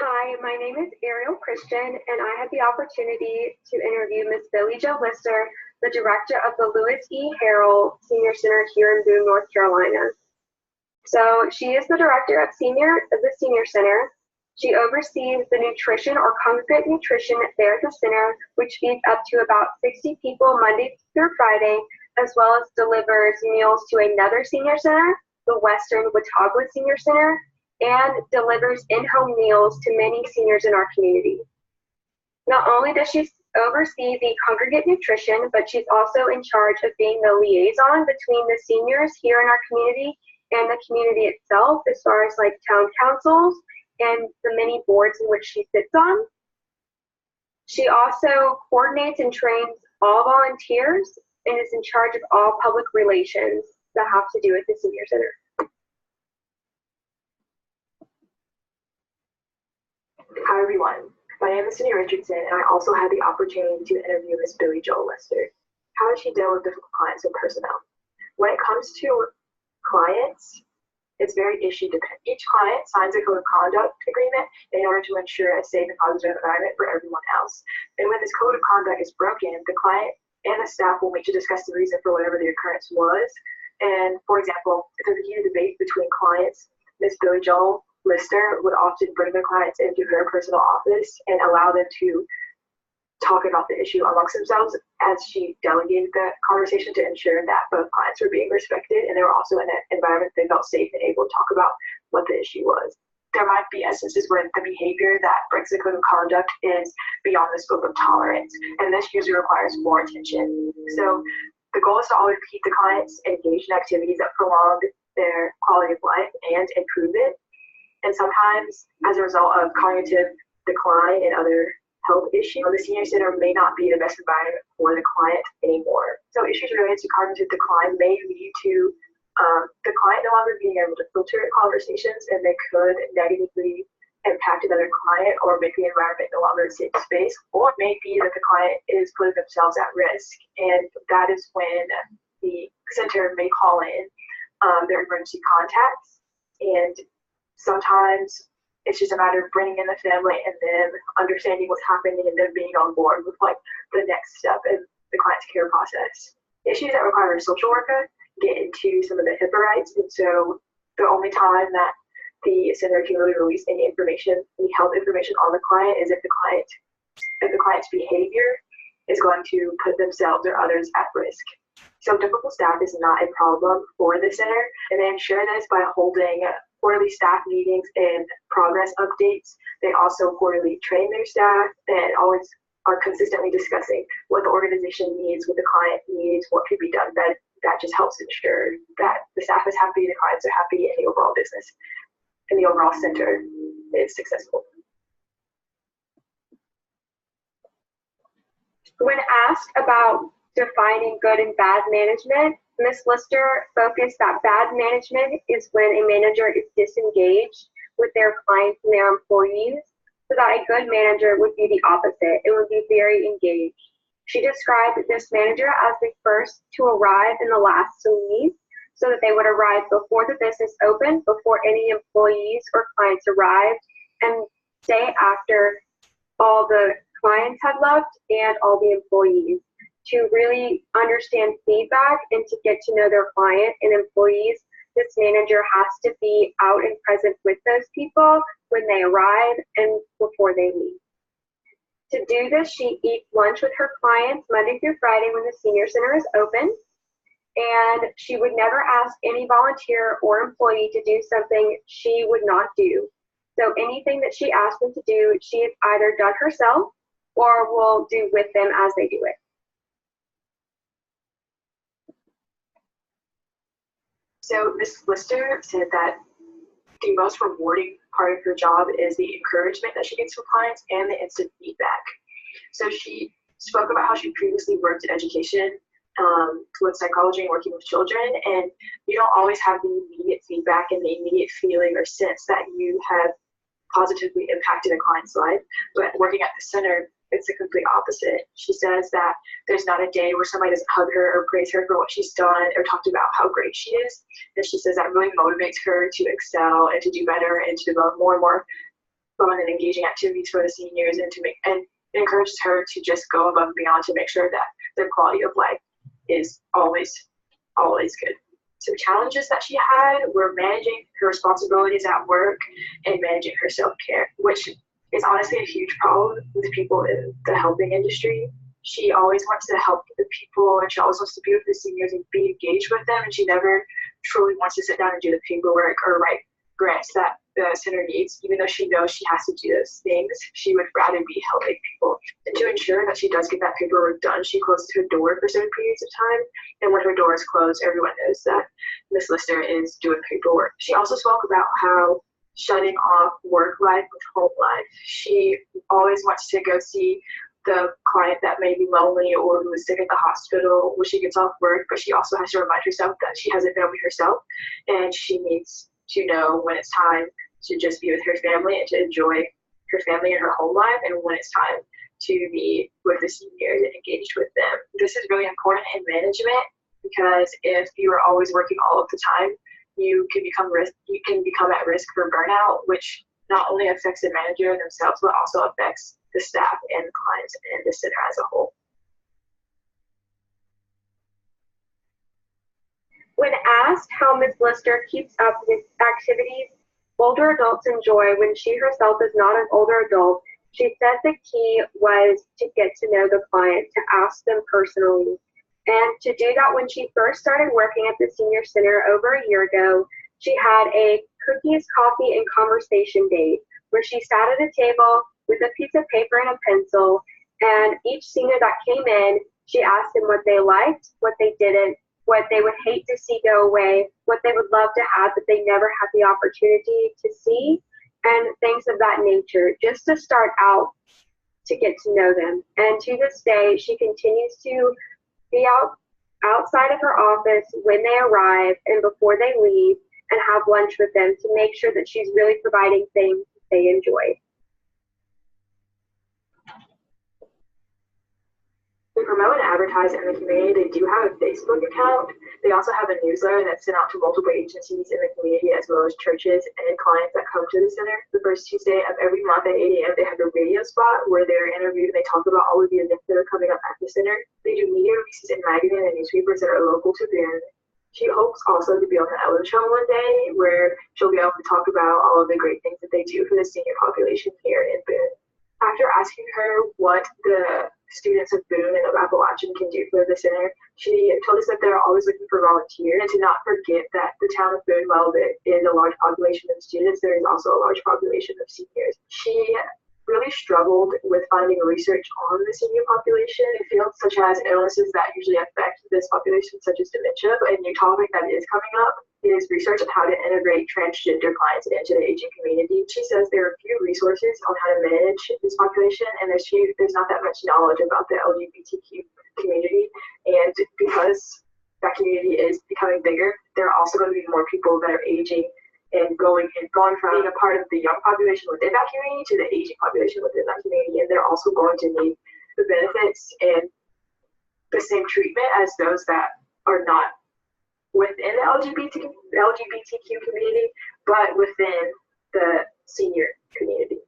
Hi, my name is Ariel Christian, and I had the opportunity to interview Miss Billie Jo Lister, the director of the Lewis E. Harrell Senior Center here in Boone, North Carolina. So she is the director of the Senior Center. She oversees the nutrition or congregate nutrition there at the center, which feeds up to about 60 people Monday through Friday, as well as delivers meals to another senior center, the Western Watauga Senior Center, and delivers in-home meals to many seniors in our community. Not only does she oversee the congregate nutrition, but she's also in charge of being the liaison between the seniors here in our community and the community itself, as far as like town councils and the many boards in which she sits on. She also coordinates and trains all volunteers and is in charge of all public relations that have to do with the senior center. Hi everyone, my name is Cindy Richardson, and I also had the opportunity to interview Miss Billie Jo Lister. How does she deal with difficult clients and personnel? When it comes to clients, it's very issue dependent. Each client signs a code of conduct agreement in order to ensure a safe and positive environment for everyone else. And when this code of conduct is broken, the client and the staff will meet to discuss the reason for whatever the occurrence was. And for example, if there's a heated debate between clients, Miss Billie Jo Lister would often bring the clients into her personal office and allow them to talk about the issue amongst themselves, as she delegated the conversation to ensure that both clients were being respected and they were also in an environment they felt safe and able to talk about what the issue was. There might be instances where the behavior that breaks the code of conduct is beyond the scope of tolerance, and this usually requires more attention. So the goal is to always keep the clients engaged in activities that prolong their quality of life and improve it. And sometimes, as a result of cognitive decline and other health issues, the senior center may not be the best environment for the client anymore. So issues related to cognitive decline may lead to the client no longer being able to filter conversations, and they could negatively impact another client or make the environment no longer a safe space. Or it may be that the client is putting themselves at risk, and that is when the center may call in their emergency contacts. And sometimes it's just a matter of bringing in the family and then understanding what's happening and then being on board with like the next step in the client's care process. Issues that require a social worker get into some of the HIPAA rights, and so the only time that the center can really release any information, any health information on the client, is if the client's behavior is going to put themselves or others at risk. So difficult staff is not a problem for the center, and they ensure this by holding quarterly staff meetings and progress updates. They also quarterly train their staff and always are consistently discussing what the organization needs, what the client needs, what could be done. That just helps ensure that the staff is happy, the clients are happy, and the overall business and the overall center is successful. When asked about defining good and bad management, Ms. Lister focused that bad management is when a manager is disengaged with their clients and their employees, so that a good manager would be the opposite. It would be very engaged. She described this manager as the first to arrive and the last to leave, so that they would arrive before the business opened, before any employees or clients arrived, and stay after all the clients had left and all the employees, to really understand feedback and to get to know their client and employees. This manager has to be out and present with those people when they arrive and before they leave. To do this, she eats lunch with her clients Monday through Friday when the senior center is open, and she would never ask any volunteer or employee to do something she would not do. So anything that she asks them to do, she has either done herself or will do with them as they do it. So Ms. Lister said that the most rewarding part of her job is the encouragement that she gets from clients and the instant feedback. So she spoke about how she previously worked in education with psychology and working with children, and you don't always have the immediate feedback and the immediate feeling or sense that you have positively impacted a client's life. But working at the center, it's the complete opposite. She says that there's not a day where somebody doesn't hug her or praise her for what she's done or talked about how great she is. And she says that really motivates her to excel and to do better and to develop more and more fun and engaging activities for the seniors, and encourages her to just go above and beyond to make sure that their quality of life is always good. Some challenges that she had were managing her responsibilities at work and managing her self-care, which is honestly a huge problem with people in the helping industry. She always wants to help the people, and she always wants to be with the seniors and be engaged with them, and she never truly wants to sit down and do the paperwork or write grants that the center needs. Even though she knows she has to do those things, she would rather be helping people. And to ensure that she does get that paperwork done, she closes her door for certain periods of time, and when her door is closed, everyone knows that Miss Lister is doing paperwork. She also spoke about how shutting off work life with home life. She always wants to go see the client that may be lonely or who is sick at the hospital when she gets off work, but she also has to remind herself that she has a family herself, and she needs to know when it's time to just be with her family and to enjoy her family and her home life, and when it's time to be with the seniors and engaged with them. This is really important in management, because if you are always working all of the time, you can become at risk for burnout, which not only affects the manager themselves, but also affects the staff and the clients and the center as a whole. When asked how Ms. Lister keeps up with activities older adults enjoy when she herself is not an older adult, she said the key was to get to know the client, to ask them personally. And to do that, when she first started working at the senior center over a year ago, she had a cookies, coffee, and conversation date where she sat at a table with a piece of paper and a pencil, and each senior that came in, she asked them what they liked, what they didn't, what they would hate to see go away, what they would love to have but they never had the opportunity to see, and things of that nature, just to start out to get to know them. And to this day, she continues to be outside of her office when they arrive and before they leave, and have lunch with them to make sure that she's really providing things they enjoy. To promote and advertise in the community, they do have a Facebook account. They also have a newsletter that's sent out to multiple agencies in the community, as well as churches and clients that come to the center. The first Tuesday of every month at 8 a.m., they have a radio spot where they're interviewed and they talk about all of the events that are coming up at the center. They do media releases in magazines and newspapers that are local to Boone. She hopes also to be on the Ellen Show one day, where she'll be able to talk about all of the great things that they do for the senior population here in Boone. After asking her what the students of Boone and of Appalachian can do for the center, she told us that they're always looking for volunteers, and to not forget that the town of Boone, while there is a large population of students, there is also a large population of seniors. She really struggled with finding research on the senior population in fields such as illnesses that usually affect this population, such as dementia. But a new topic that is coming up is research on how to integrate transgender clients into the aging community. She says there are few resources on how to manage this population, and there's not that much knowledge about the LGBTQ community. And because that community is becoming bigger, there are also going to be more people that are aging and going from being a part of the young population within that community to the aging population within that community. And they're also going to need the benefits and the same treatment as those that are not within the LGBTQ community, but within the senior community.